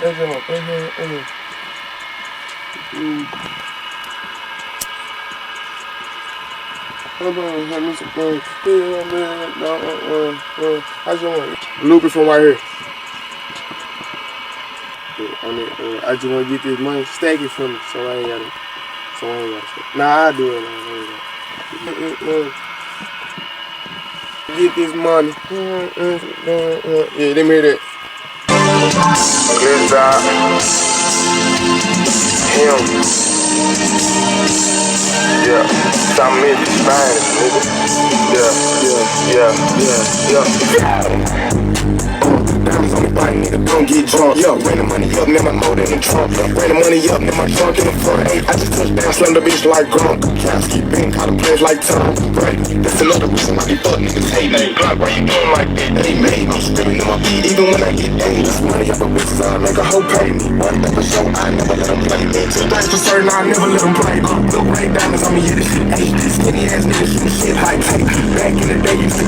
Hold on, have me some things. I just want loop it from right here. I just want to get this money, stack it for me, so I ain't gotta stack. Nah, I do it. Get this money. Yeah, let me hear that. Clear out. Him. Yeah, some Memphis fine, nigga. Yeah. Diamonds on the bike, nigga, don't get drunk. Yeah, ran the money up, now my motor in the trunk. Ran the money up, now my trunk in the front. Hey, I just touched down, slammed the bitch like Glock. Caps keep bang, caught a place like Tom. Right, that's another reason why these fuck niggas hate me. Glock, why you doing like that? They made me screaming in my beat, even when I get paid. This money up a bitches, I make a hoe pay me. One thing for sure, I never let them play me. Two things for certain, I never let them play me. Look, rain diamonds on me, yeah, this shit ain't. Skinny ass niggas shooting shit high tight. Back in the day, used to